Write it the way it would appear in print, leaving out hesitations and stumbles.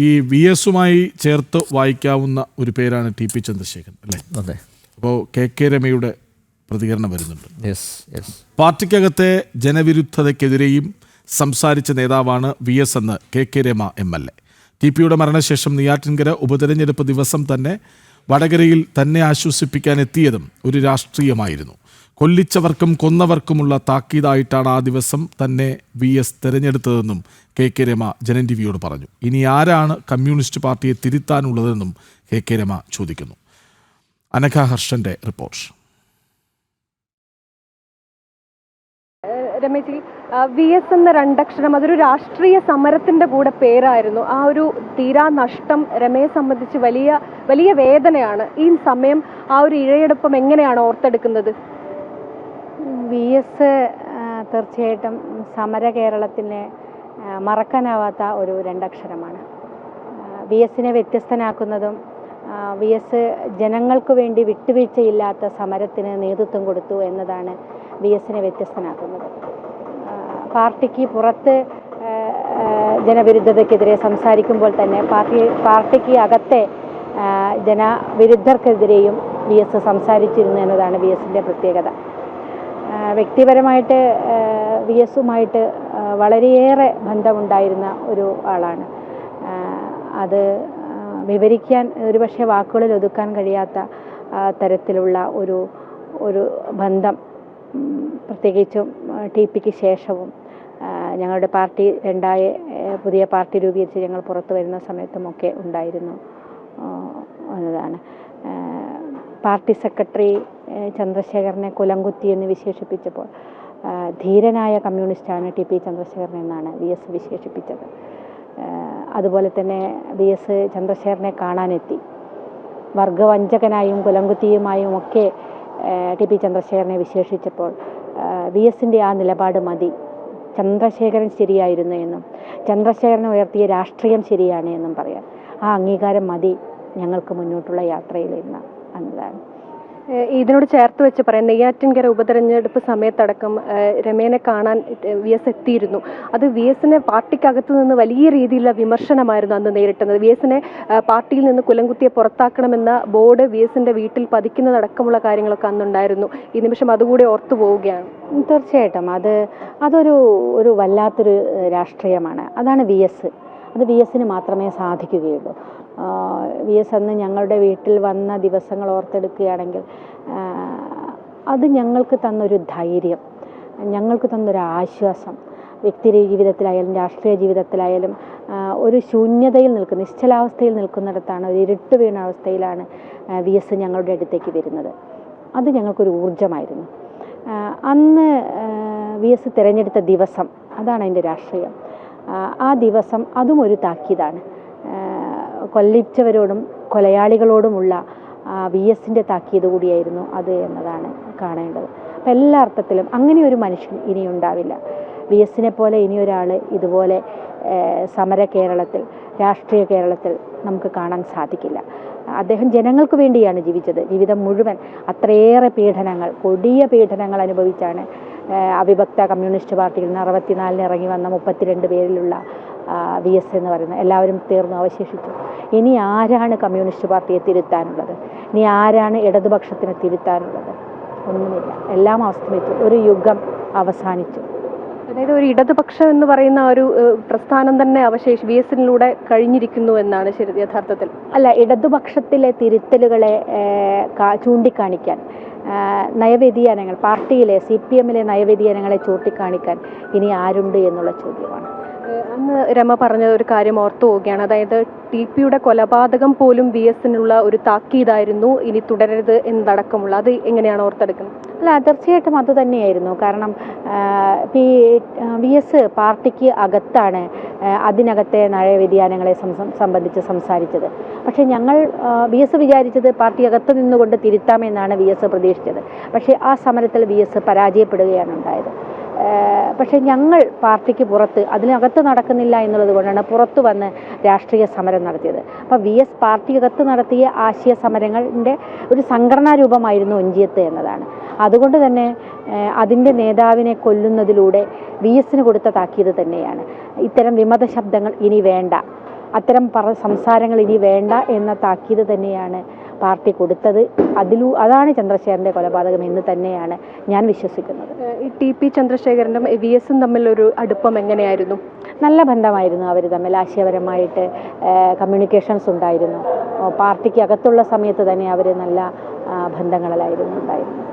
ഈ വി എസുമായി ചേർത്ത് വായിക്കാവുന്ന ഒരു പേരാണ് ടി പി ചന്ദ്രശേഖരൻ അല്ലേ? അതെ. അപ്പോൾ കെ രമയുടെ പ്രതികരണം വരുന്നുണ്ട്. പാർട്ടിക്കകത്തെ ജനവിരുദ്ധതയ്ക്കെതിരെയും സംസാരിച്ച നേതാവാണ് വി എസ് എന്ന് കെ രമ MLA. ടി പിയുടെ മരണശേഷം നെയ്യാറ്റിൻകര ഉപതെരഞ്ഞെടുപ്പ് ദിവസം തന്നെ വടകരയിൽ തന്നെ ആശ്വസിപ്പിക്കാൻ എത്തിയതും ഒരു രാഷ്ട്രീയമായിരുന്നു. കൊല്ലിച്ചവർക്കും കൊന്നവർക്കുമുള്ള താക്കീതായിട്ടാണ് ആ ദിവസം തന്നെ V S തെരഞ്ഞെടുത്തതെന്നും K Rama Janam ടിവിയോട് പറഞ്ഞു. ഇനി ആരാണ് കമ്മ്യൂണിസ്റ്റ് പാർട്ടിയെ തിരുത്താനുള്ളതെന്നും കെ രമ ചോദിക്കുന്നു. അനഘ ഹർഷന്റെ റിപ്പോർട്ട്. രമേശി, വി എസ് എന്ന രണ്ടക്ഷരം അതൊരു രാഷ്ട്രീയ സമരത്തിന്റെ കൂടെ പേരായിരുന്നു. ആ ഒരു തീരാ നഷ്ടം രമയെ സംബന്ധിച്ച് വലിയ വലിയ വേദനയാണ്. ഈ സമയം ആ ഒരു ഇഴയെടുപ്പം എങ്ങനെയാണ് ഓർത്തെടുക്കുന്നത്? വി എസ് തീർച്ചയായിട്ടും സമര കേരളത്തിന് മറക്കാനാവാത്ത ഒരു രണ്ടക്ഷരമാണ്. വി എസിനെ വ്യത്യസ്തനാക്കുന്നതും വി എസ് ജനങ്ങൾക്ക് വേണ്ടി വിട്ടുവീഴ്ചയില്ലാത്ത സമരത്തിന് നേതൃത്വം കൊടുത്തു എന്നതാണ് വി എസിനെ വ്യത്യസ്തനാക്കുന്നത്. പാർട്ടിക്ക് പുറത്ത് ജനവിരുദ്ധതയ്ക്കെതിരെ സംസാരിക്കുമ്പോൾ തന്നെ പാർട്ടിക്ക് അകത്തെ ജനവിരുദ്ധർക്കെതിരെയും വി എസ് സംസാരിച്ചിരുന്നു എന്നതാണ് വി എസിൻ്റെ പ്രത്യേകത. വ്യക്തിപരമായിട്ട് വി എസുമായിട്ട് വളരെയേറെ ബന്ധമുണ്ടായിരുന്ന ഒരു ആളാണ്. അത് വിവരിക്കാൻ ഒരുപക്ഷെ വാക്കുകളിൽ ഒതുക്കാൻ കഴിയാത്ത തരത്തിലുള്ള ഒരു ബന്ധം, പ്രത്യേകിച്ചും ടി പിക്ക് ശേഷവും ഞങ്ങളുടെ പാർട്ടി പുതിയ പാർട്ടി രൂപീകരിച്ച് ഞങ്ങൾ പുറത്തു വരുന്ന സമയത്തുമൊക്കെ ഉണ്ടായിരുന്നു എന്നതാണ്. പാർട്ടി സെക്രട്ടറി ചന്ദ്രശേഖരനെ കുലംകുത്തി എന്ന് വിശേഷിപ്പിച്ചപ്പോൾ ധീരനായ കമ്മ്യൂണിസ്റ്റാണ് ടി പി ചന്ദ്രശേഖരൻ എന്നാണ് വി എസ് വിശേഷിപ്പിച്ചത്. അതുപോലെ തന്നെ വി എസ് ചന്ദ്രശേഖരനെ കാണാനെത്തി. വർഗവഞ്ചകനായും കുലംകുത്തിയുമായും ഒക്കെ ടി പി ചന്ദ്രശേഖരനെ വിശേഷിച്ചപ്പോൾ വി എസിൻ്റെ ആ നിലപാട് മതി, ചന്ദ്രശേഖരൻ ശരിയായിരുന്നു എന്നും ചന്ദ്രശേഖരനെ ഉയർത്തിയ രാഷ്ട്രീയം ശരിയാണ് എന്നും പറയാൻ ആ അംഗീകാരം മതി ഞങ്ങൾക്ക് മുന്നോട്ടുള്ള യാത്രയിൽ എന്നതാണ്. ഇതിനോട് ചേർത്ത് വെച്ച് പറയാം, നെയ്യാറ്റിൻകര ഉപതെരഞ്ഞെടുപ്പ് സമയത്തടക്കം രമേനെ കാണാൻ വി എസ് എത്തിയിരുന്നു. അത് വി എസിനെ പാർട്ടിക്കകത്തു നിന്ന് വലിയ രീതിയിലുള്ള വിമർശനമായിരുന്നു അന്ന് നേരിട്ടുന്നത്. വി എസിനെ പാർട്ടിയിൽ നിന്ന് കുലംകുത്തിയെ പുറത്താക്കണമെന്ന ബോർഡ് വി എസിന്റെ വീട്ടിൽ പതിക്കുന്നതടക്കമുള്ള കാര്യങ്ങളൊക്കെ അന്നുണ്ടായിരുന്നു. ഈ നിമിഷം അതുകൂടി ഓർത്തു പോവുകയാണ്. തീർച്ചയായിട്ടും അതൊരു വല്ലാത്തൊരു രാഷ്ട്രീയമാണ്. അതാണ് വി എസ്. അത് വി എസിന് മാത്രമേ സാധിക്കുകയുള്ളൂ. വി എസ് അന്ന് ഞങ്ങളുടെ വീട്ടിൽ വന്ന ദിവസങ്ങൾ ഓർത്തെടുക്കുകയാണെങ്കിൽ അത് ഞങ്ങൾക്ക് തന്നൊരു ധൈര്യം, ഞങ്ങൾക്ക് തന്നൊരു ആശ്വാസം. വ്യക്തി ജീവിതത്തിലായാലും രാഷ്ട്രീയ ജീവിതത്തിലായാലും ഒരു ശൂന്യതയിൽ നിൽക്കുന്ന, നിശ്ചലാവസ്ഥയിൽ നിൽക്കുന്നിടത്താണ്, ഒരു ഇരുട്ട് വീണ അവസ്ഥയിലാണ് വി എസ് ഞങ്ങളുടെ അടുത്തേക്ക് വരുന്നത്. അത് ഞങ്ങൾക്കൊരു ഊർജമായിരുന്നു. അന്ന് വി എസ് തിരഞ്ഞെടുത്ത ദിവസം, അതാണ് അതിൻ്റെ രാഷ്ട്രീയം. ആ ദിവസം അതും ഒരു താക്കീതാണ്. കൊല്ലിച്ചവരോടും കൊലയാളികളോടുമുള്ള വി എസിൻ്റെ താക്കീത് കൂടിയായിരുന്നു അത് എന്നതാണ് കാണേണ്ടത്. അപ്പം എല്ലാ അർത്ഥത്തിലും അങ്ങനെ ഒരു മനുഷ്യൻ ഇനി ഉണ്ടാവില്ല. വി എസിനെ പോലെ ഇനിയൊരാൾ ഇതുപോലെ സമര കേരളത്തിൽ, രാഷ്ട്രീയ കേരളത്തിൽ നമുക്ക് കാണാൻ സാധിക്കില്ല. അദ്ദേഹം ജനങ്ങൾക്ക് വേണ്ടിയാണ് ജീവിച്ചത്. ജീവിതം മുഴുവൻ അത്രയേറെ പീഡനങ്ങൾ, കൊടിയ പീഡനങ്ങൾ അനുഭവിച്ചാണ് അവിഭക്ത കമ്മ്യൂണിസ്റ്റ് പാർട്ടിയിൽ നിന്ന് 64 ഇറങ്ങി വന്ന 32 പേരിലുള്ള വി എസ് എന്ന് പറയുന്നത് എല്ലാവരും തീർന്നു അവശേഷിച്ചു. ഇനി ആരാണ് കമ്മ്യൂണിസ്റ്റ് പാർട്ടിയെ തിരുത്താനുള്ളത്? ഇനി ആരാണ് ഇടതുപക്ഷത്തിനെ തിരുത്താനുള്ളത്? ഒന്നുമില്ല. എല്ലാം അവസാനിച്ചു. ഒരു യുഗം അവസാനിച്ചു. അതായത് ഒരു ഇടതുപക്ഷം എന്ന് പറയുന്ന ഒരു പ്രസ്ഥാനം തന്നെ വി എസിലൂടെ കഴിഞ്ഞിരിക്കുന്നു എന്നാണ് ശരി യഥാർത്ഥത്തിൽ. അല്ല, ഇടതുപക്ഷത്തിലെ തിരുത്തലുകളെ ചൂണ്ടിക്കാണിക്കാൻ, നയവ്യതിയാനങ്ങൾ, പാർട്ടിയിലെ CPM-ലെ നയവ്യതിയാനങ്ങളെ ചൂണ്ടിക്കാണിക്കാൻ ഇനി ആരുണ്ട് എന്നുള്ള ചോദ്യമാണ്. അന്ന് രമ പറഞ്ഞ ഒരു കാര്യം ഓർത്തു പോവുകയാണ്. അതായത് ടി പിയുടെ കൊലപാതകം പോലും വി എസിനുള്ള ഒരു താക്കീതായിരുന്നു, ഇനി തുടരരുത് എന്നടക്കമുള്ള. അത് എങ്ങനെയാണ് ഓർത്തെടുക്കുന്നത്? അല്ല, തീർച്ചയായിട്ടും അത് തന്നെയായിരുന്നു. കാരണം വി എസ് പാർട്ടിക്ക് അകത്താണ് അതിനകത്തെ നയവ്യതിയാനങ്ങളെ സംബന്ധിച്ച് സംസാരിച്ചത്. പക്ഷേ വി എസ് വിചാരിച്ചത് പാർട്ടി അകത്ത് നിന്നുകൊണ്ട് തിരുത്താമെന്നാണ് വി എസ് പ്രതീക്ഷിച്ചത്. പക്ഷേ ആ സമരത്തിൽ വി എസ് പരാജയപ്പെടുകയാണ് ഉണ്ടായത്. പക്ഷേ ഞങ്ങൾ പാർട്ടിക്ക് പുറത്ത്, അതിനകത്ത് നടക്കുന്നില്ല എന്നുള്ളത് കൊണ്ടാണ് പുറത്തു വന്ന് രാഷ്ട്രീയ സമരം നടത്തിയത്. അപ്പോൾ വി എസ് പാർട്ടിക്കകത്ത് നടത്തിയ ആശയ സമരങ്ങളുടെ ഒരു സംഘടനാ രൂപമായിരുന്നു ഒഞ്ചിയത്ത് എന്നതാണ്. അതുകൊണ്ട് തന്നെ അതിൻ്റെ നേതാവിനെ കൊല്ലുന്നതിലൂടെ വി എസിന് കൊടുത്ത താക്കീത് തന്നെയാണ്. ഇത്തരം വിമത ശബ്ദങ്ങൾ ഇനി വേണ്ട, അത്തരം സംസാരങ്ങൾ ഇനി വേണ്ട എന്ന താക്കീത് തന്നെയാണ് പാർട്ടി കൊടുത്തത്. അതാണ് ചന്ദ്രശേഖരൻ്റെ കൊലപാതകം എന്ന് തന്നെയാണ് ഞാൻ വിശ്വസിക്കുന്നത്. ഈ ടി.പി. ചന്ദ്രശേഖരനും VS തമ്മിലൊരു അടുപ്പം എങ്ങനെയായിരുന്നു? നല്ല ബന്ധമായിരുന്നു അവർ തമ്മിൽ. ആശയപരമായിട്ട് കമ്മ്യൂണിക്കേഷൻസ് ഉണ്ടായിരുന്നു. പാർട്ടിക്ക് അകത്തുള്ള സമയത്ത് തന്നെ അവർ നല്ല ബന്ധങ്ങളിലായിരുന്നു ഉണ്ടായിരുന്നത്.